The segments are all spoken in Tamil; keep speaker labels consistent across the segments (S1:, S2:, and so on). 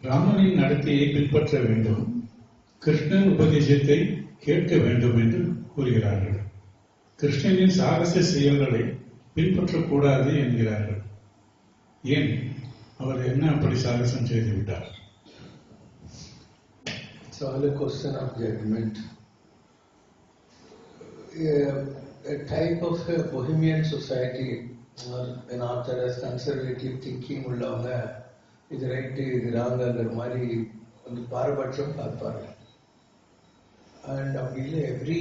S1: ராமனின் நடத்தையை பின்பற்ற வேண்டும், கிருஷ்ணன் உபதேசத்தை கேட்க வேண்டும் என்று கூறுகிறார்கள். கிருஷ்ணனின் சாகச செயல்களை பின்பற்றக்கூடாது என்கிறார்கள். ஏன்? அவர் என்ன அப்படி சாகசம் செய்து விட்டார்?
S2: It's all a question of judgment. A type of a bohemian society or an orthodox conservative thinking உள்ளவங்க இது ரைட்டு இது ராங்கங்கிற மாதிரி வந்து பாரபட்சம் பார்ப்பாங்க. அண்ட் அப்படி இல்லை, every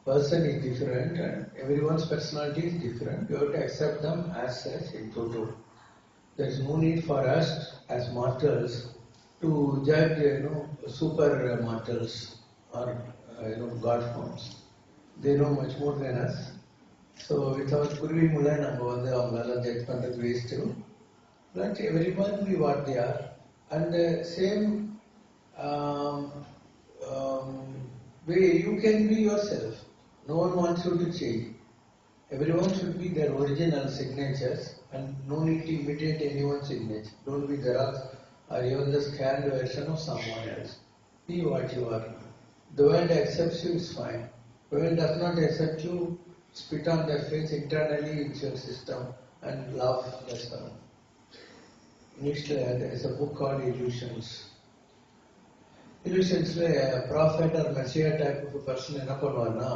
S2: person is different and everyone's personality is different. You have to accept them as such in total. There is no need for us as mortals to judge, super mortals or God forms. They know much more than us. So without Purvi Mula, நம்ம வந்து அவங்களெல்லாம் ஜட்ஜ் பண்றது waste. Let everyone be what they are. And the same way you can be yourself. No one wants you to change. Everyone should be their original signatures and no need to imitate anyone's signature. Don't be Xerox or even the scanned version of someone else. Be what you are. The world accepts you is fine. The world does not accept you, spit on their face internally into your system and laugh. That's all. Next, there is a book called Illusions. Illusions, a prophet or messiah type of a person என்ன பண்ணுவார்னா,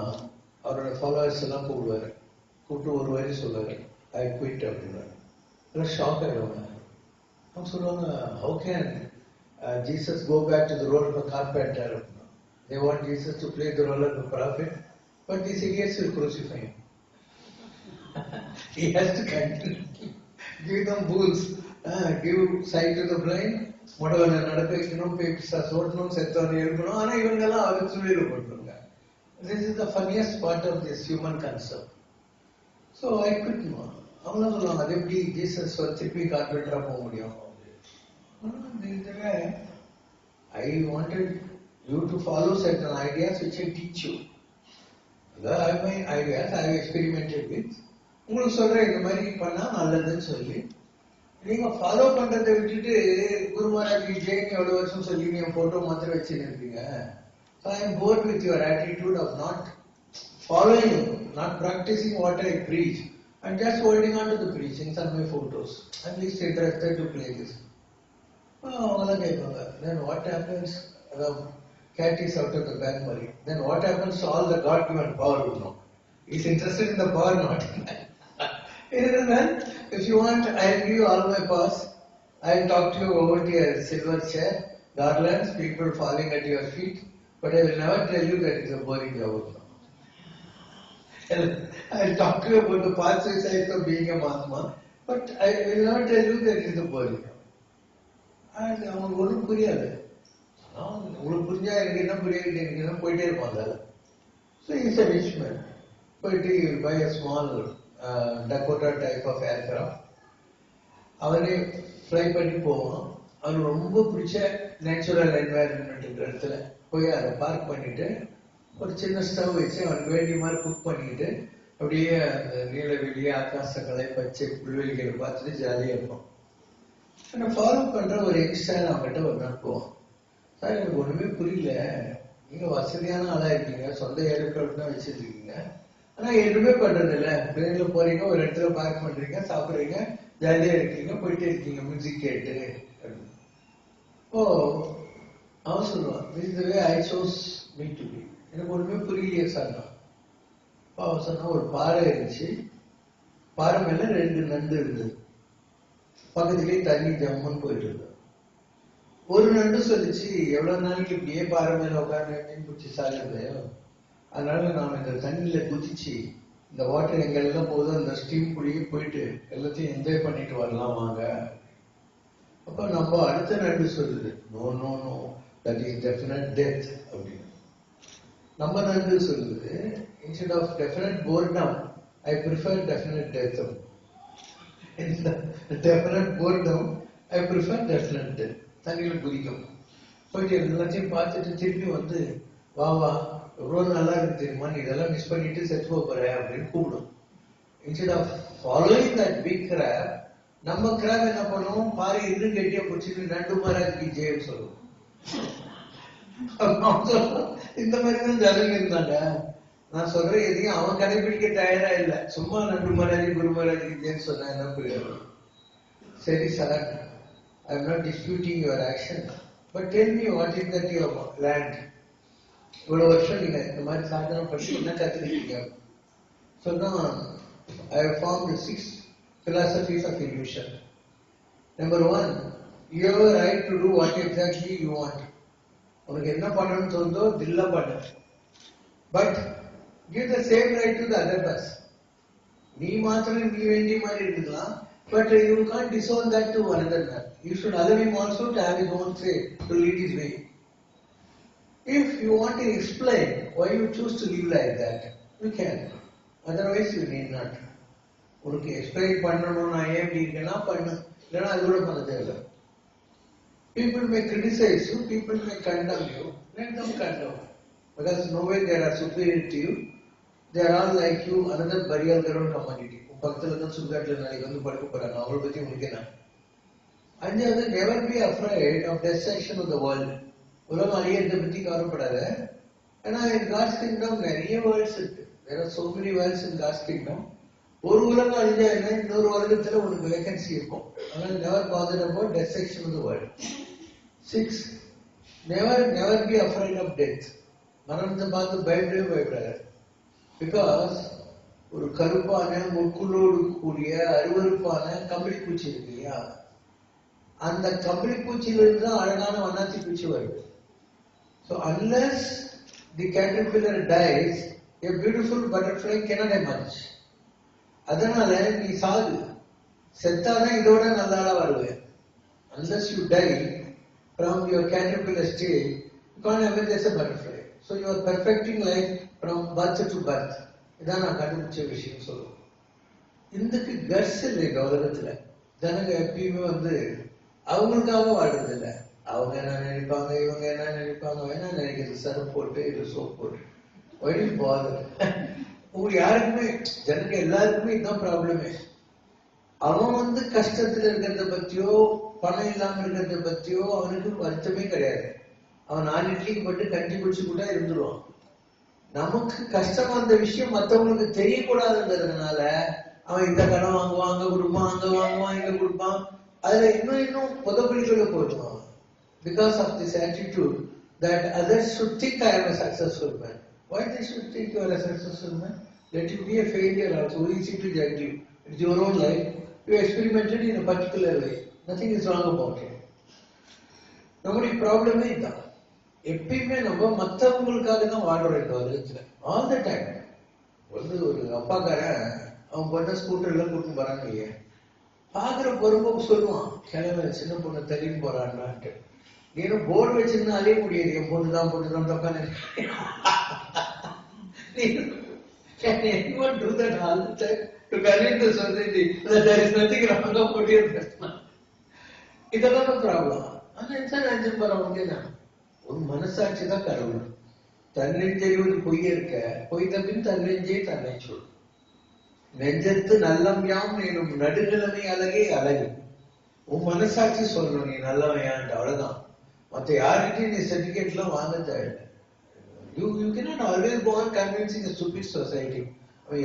S2: அவரோட ஃபாலோவர்ஸ் எல்லாம் கூப்பிட்டு ஒரு வரி சொல்லுவாரு, ஐ குவிட் அப்படின்னாரு. எல்லாம் ஷாக் ஆயிடுவாங்க. அவங்க சொல்லுவாங்க, how can Jesus go back to the role of carpenter அப்படின்னா. They want Jesus to play the role of a prophet, but these idiots will crucify him. He has to continue. Give them bulls, give sight to the blind, மொடவனை நடக்க வைக்கணும், ஓட்டணும், செத்தவனை எழுப்பணும். ஆனா இவங்கெல்லாம் அவருக்கு சொல்லிட போட்டுருங்க. This is the funniest part of this human concept. So I quit. அவங்க சொல்லுவாங்க, அது எப்படி ஜீசஸ் திருப்பி கார்பெண்டரா போக முடியும்? I wanted you to follow certain ideas which I teach you. My ideas I have experimented with. உங்களுக்கு சொல்றேன், இந்த மாதிரி பண்ணா நல்லதுன்னு சொல்லி நீங்க ஃபாலோ பண்றதை விட்டுட்டு குரு மகாராஜ் ஜெயின் எவ்வளவு வருஷம் சொல்லி நீங்க போட்டோ மாத்திரம் வச்சுன்னு இருக்கீங்க. So I am bored with your attitude of not following, not practicing what I preach, and just holding on to the preachings and my photos. I'm least interested to play this. அவங்களாம் கேட்பாங்க, then what happens? The cat is out of the bag money. Then what happens to all the God-given power? He's interested in the power, not in that. If you want, I'll give you all my powers. I'll talk to you over to your silver chair, garlands, people falling at your feet, but I will never tell you that it's a boring job. I'll talk to you about the paths of being a Mahatma, but I will not tell you that it's a boring job. And அவங்களுக்கு ஒன்றும் புரியாது. உங்களுக்கு புரிஞ்சா எனக்கு என்ன புரியாது, எனக்கு என்ன போயிட்டே இருப்பாங்க. So he's a rich man. போயிட்டு buy a small Dakota type of aircraft. அவரே ஃப்ளை பண்ணி போவோம். அவருக்கு ரொம்ப பிடிச்ச நேச்சுரல் என்வாயர்மெண்ட் இருக்கிற இடத்துல போய் அதை பார்க் பண்ணிட்டு ஒரு சின்ன ஸ்டவ் வச்சு அவனுக்கு வேண்டிய மாதிரி குக் பண்ணிட்டு அப்படியே அந்த நீலவெளியே ஆகாசங்களை பச்சை புல்வெளிகளை பார்த்துட்டு ஜாலியாக இருப்போம். நான் ஃபாலோ பண்ற ஒரு யங்ஸ்டர் அவங்ககிட்ட ஒரு நாள் போவோம். சார், எனக்கு ஒண்ணுமே புரியல, நீங்க வசதியான ஆளா இருக்கீங்க, சொந்த ஏர்கிராஃப்ட் தான் வச்சிருக்கீங்க, ஆனா எதுவுமே பண்றது இல்ல. பிளேன்ல போறீங்க, ஒரு இடத்துல பார்க் பண்றீங்க, சாப்பிடுறீங்க, ஜாலியா இருக்கீங்க, போயிட்டே இருக்கீங்க மியூசிக் கேட்டு. ஓ, அவன் சொல்லுவான், this is the way I chose me to be. எனக்கு ஒண்ணுமே புரியலையே சொன்னான். அவன் சொன்னா, ஒரு பாறை இருந்துச்சு, பாறை மேல 2 நண்டு இருந்தது, பக்கத்துலயே தண்ணி ஜம்முன்னு போயிட்டு இருந்தது. ஒரு நண்டு சொல்லிச்சு, எவ்வளவு நாளைக்கு இப்படியே பாறை மேல உட்காந்து மீன் பிடிச்சி சாப்பிடுறதையோ, அதனால நாம இந்த தண்ணியில குதிச்சு இந்த வாட்டர் எங்க எல்லாம் போதும் அந்த ஸ்டீம் குடியே போயிட்டு எல்லாத்தையும் என்ஜாய் பண்ணிட்டு வரலாம் வாங்க. அப்ப நம்ம அடுத்த நண்டு சொல்லுது, no no no, that is definite death அப்படின்னு. நம்ம நண்டு சொல்லுது, instead of definite boredom I prefer definite death. இந்த definite boredom I prefer definite death. தண்ணியில குதிக்கும், போயிட்டு எல்லாத்தையும் பார்த்துட்டு திருப்பி வந்து, வா வா எவ்வளவு நல்லா இருக்கு தெரியுமா, நீ இதெல்லாம் மிஸ் பண்ணிட்டு செத்து போற அப்படின்னு கூப்பிடும். Instead of following that big crop, நம்ம கிராப் என்ன பண்ணுவோம், பாரு இன்னும் கெட்டியா பிடிச்சிட்டு நண்டு மகாராஜ்க்கு ஜெயம் சொல்லுவோம். இந்த மாதிரிதான் ஜனங்க இருந்தாங்க. நான் சொல்றேன், எதையும் அவன் கடைபிடிக்க தயாரா இல்ல. சும்மா நண்டு மகாராஜ் குரு மகாராஜ்க்கு ஜெயம் சொன்னா என்ன புரியாது. சரி sir, I am not disputing your action, but tell me what is that your land. இவ்வளவு வருஷம் நீங்க இந்த மாதிரி சாதனை பண்ணி என்ன கத்துக்கிட்டீங்க சொன்னா, I have formed 6 philosophies of illusion. Number 1, you have a right to do what exactly you want. உனக்கு என்ன பண்ணணும்னு தோணுதோ தில்லா பண்ணு. But give the same right to the other person. நீ மாத்திரம் நீ வேண்டிய மாதிரி இருக்கலாம், but you can't disown that to another man. You should allow him also to have his own say, to lead his way. If you want to explain why you choose to live like that, you can. Otherwise you need not. உனக்கு எக்ஸ்பிளைன் பண்ணணும், நான் ஏன் இப்படி இருக்கேன்னா பண்ணு, இல்லைன்னா அது கூட பண்ண தேவை. People may criticize you, people may condemn you, let them condemn. Because nowhere they are superior to you, they are all like you, another burial ground commodity. உன் பக்கத்துல தான் சுடுகாட்டுல நாளைக்கு வந்து படுக்க போறாங்க, அவங்கள பத்தி உங்களுக்கு என்ன. அஞ்சாவது, never be afraid of destruction of the world. உலகம் அழியறதை பத்தி கவலைப்படாத. ஏன்னா in God's kingdom நிறைய வேர்ல்ட்ஸ் இருக்கு. There are so many worlds in God's kingdom. ஒரு உலகம் அழிஞ்சா என்ன, இன்னொரு உலகத்துல உனக்கு வேகன்சி இருக்கும். அதனால never bother about destruction of the world. 6, never be afraid of death. மரணத்தை பார்த்து பயப்படாது. பிகாஸ் ஒரு கருப்பான முட்குள்ளோடு கூடிய அருவருப்பான கம்பளி பூச்சி இருக்கு இல்லையா, அந்த கம்பளி பூச்சியிலிருந்து தான் அழகான வண்ணாத்தி பூச்சி வருது. So unless the caterpillar dies, a beautiful butterfly cannot emerge. அதனால நீ சாகு, செத்தாதான் இதோட நல்லாளா வருவேன். Unless you die from your caterpillar stage, you can't emerge as a butterfly. So you are perfecting life from birth to birth. இதான் நான் கண்டுபிடிச்ச விஷயம் சொல்லுவோம். இதுக்கு கட்ஸ் இல்லை இந்த உலகத்துல. ஜனங்க எப்பயுமே அவங்களுக்காக வாழ்றது இல்லை. அவங்க என்ன நினைப்பாங்க, இவங்க என்ன நினைப்பாங்க, வேணா நினைக்கிறது சர்ஃப் போட்டு இது சோப் போட்டு வழி போகுது. உங்களுக்கு யாருக்குமே, ஜனங்க எல்லாருக்குமே இதுதான் ப்ராப்ளமே. அவன் கஷ்டத்துல இருக்கிறத பத்தியோ பணம் இல்லாம இருக்கிறத பத்தியோ அவனுக்கு வருத்தமே கிடையாது. அவன் 4 இட்லிக்கு போட்டு கஞ்சி குடிச்சு கூட இருந்துருவான். நமக்கு கஷ்டமா அந்த விஷயம் மற்றவங்களுக்கு தெரியக்கூடாதுங்கிறதுனால அவன் இந்த கடன் வாங்குவான், அங்க கொடுப்பான், அங்க வாங்குவான், இங்க கொடுப்பான். அதுல இன்னும் புதப்பலிகளை போடுவான். Because of this attitude that others should think I am a successful man. Why they should think you are a successful man? Let you be a failure also. Who is it to judge you? It's your own life. You experimented in a particular way. Nothing is wrong about it. நம்முடைய ப்ராப்ளமே இதுதான். எப்பயுமே நம்ம மற்றவங்களுக்காக தான் வாழ்றோம் இந்த உலகத்துல. All the time. ஒரு அப்பாக்காரன் அவன் பொண்ணை ஸ்கூட்டர்ல கூட்டின்னு போறான்னு இல்லையா, பாக்குற பொறுப்போக்கு சொல்லுவான், கிழமை சின்ன பொண்ணு தள்ளின்னு போறான்னான்ட்டு. நீங்க போர்டு வச்சிருந்தா அழிய முடியாது, என் பொண்ணுதான் உட்காந்து. Anyone do that all the time to convince the society that there is nothing wrong about your person? இதெல்லாம் ப்ராப்ளம். ஆனா இன்சான் அஞ்சு போறவங்க ஒரு மனசாட்சி தான் கடவுள். தன்னெஞ்செறிவது பொய் இருக்க, பொய் தப்பின் தன்னெஞ்சே தன்னை சொல். நெஞ்சத்து நல்லம் யாம் எனும் நடுநிலைமை அழகே அழகு. உன் மனசாட்சி சொல்லணும் நீ நல்லவையான்ட்டு, அவ்வளவுதான். மற்ற யார்கிட்டையும் நீ சர்டிபிகேட் எல்லாம் வாங்க தேவை. You cannot always go on convincing a stupid society.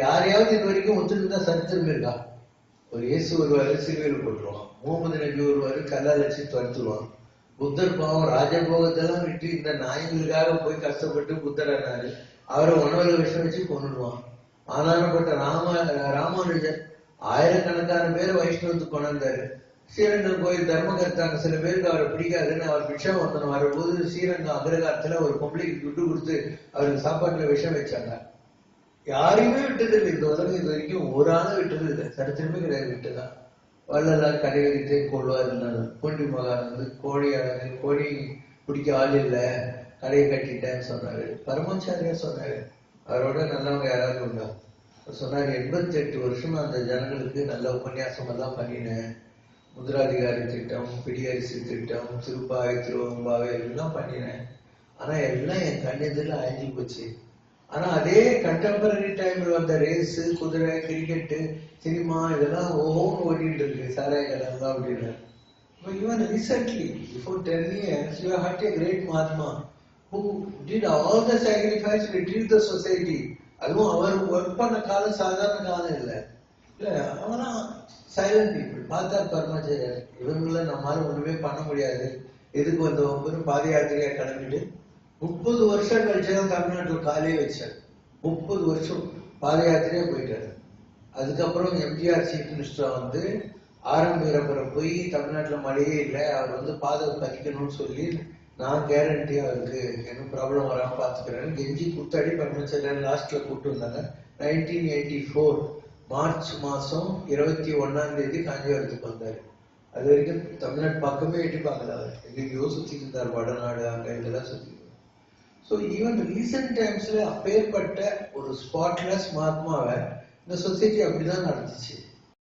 S2: யாரையாவது இது வரைக்கும் ஒத்துருந்தா சரித்திரம் இருக்கா? ஒரு இயேசு வருவாரு, சிலுவையில் போட்டுருவான். முகமது நபி வருவாரு, கல்லால் வச்சு துரத்துருவான். புத்தர் பாவம் ராஜபோகத்தெல்லாம் விட்டு இந்த நாய்களுக்காக போய் கஷ்டப்பட்டு புத்தரானாரு. அவரை உணவுல விஷம் வச்சு கொண்டுடுவான். ஆனாரப்பட்ட ராமானுஜர் ஆயிரக்கணக்கான பேர் வைஷ்ணவத்துக்கு கொண்டாந்தாரு. ஸ்ரீரங்கம் கோயில் தர்மகர்த்தாங்க சில பேருக்கு அவரை பிடிக்காதுன்னு அவர் விஷம் வந்தனம் வரும்போது ஸ்ரீரங்கம் அக்ரகாரத்துல ஒரு பொம்பளைக்கு துட்டு கொடுத்து அவருக்கு சாப்பாட்டுல விஷம் வச்சாங்க. யாரையுமே விட்டது இல்லை இந்த உலகம் இது வரைக்கும், ஒரு ஆளை விட்டது இல்லை, சரித்திரமே கிடையாது. விட்டுதான் வள்ளலார் கடை வைத்து கொள்வார். பூண்டி மகான் கோழி பிடிக்க ஆள் இல்லை, கடையை கட்டிட்டேன்னு சொன்னாரு. பரமாச்சாரியா சொன்னாரு. அவரோட நல்லவங்க யாராவது உண்டா? சொன்னாரு, 88 வருஷமா அந்த ஜனங்களுக்கு நல்ல உபன்யாசம் எல்லாம் பண்ணினேன். முதிராதிகாரி திட்டம், பிடியரிசி திட்டம், திருப்பாவை திருவம்பாவை எல்லாம் பண்ணினேன். ஆனா எல்லாம் என் கண்ணெதிரில் அழிஞ்சு போச்சு. ஆனா அதே கண்டெம்பரரி டைம்ல வந்த ரேஸ், குதிரை, கிரிக்கெட், சினிமா இதெல்லாம் ஓன்னு ஓடிட்டு இருக்கு, சாராய கடை அப்படின்னு. But even recently, before 10 years, you have had a great Mahatma who did all the sacrifice to retrieve the society. அதுவும் அவர் ஒர்க் பண்ண காலம் சாதாரண காலம் இல்லை. இல்ல அவனா சைலண்ட் பீப்புள். பார்த்தார் பரமாச்சாரியர், இவங்கள நம்மளால ஒண்ணுமே பண்ண முடியாது, எதுக்கு வந்தவங்க பாத யாத்திரையா கிளம்பிட்டு 30 வருஷம் கழிச்சுதான் தமிழ்நாட்டில் காலையே வச்சார். 30 வருஷம் பாத யாத்திரையா போயிட்டாரு. அதுக்கப்புறம் எம்ஜிஆர் சீஃப் மினிஸ்டரா வந்து ஆரம்பரம் போய் தமிழ்நாட்டில் மழையே இல்லை, அவர் பாதை பதிக்கணும்னு சொல்லி நான் கேரண்டி அவருக்கு என்ன ப்ராப்ளம் வராம பாத்துக்கிறேன் கெஞ்சி கூத்தாடி பரமாச்சாரியர் லாஸ்ட்ல கூப்பிட்டு வந்தாங்க. 1984 மார்ச் மாசம் 21 காஞ்சிபுரத்துக்கு வந்தாரு. அது வரைக்கும் தமிழ்நாட்டு பக்கமே எட்டி பார்க்கல, அவர் எங்கேயோ சுத்தி இருந்தார், வடநாடு அங்க இதெல்லாம் சுத்தி. ஸோ ஈவன் ரீசெண்ட் டைம்ஸ்ல அப்பேற்பட்ட ஒரு ஸ்பாட்லெஸ் மகாத்மாவை இந்த சொசைட்டி அப்படிதான் நடந்துச்சு.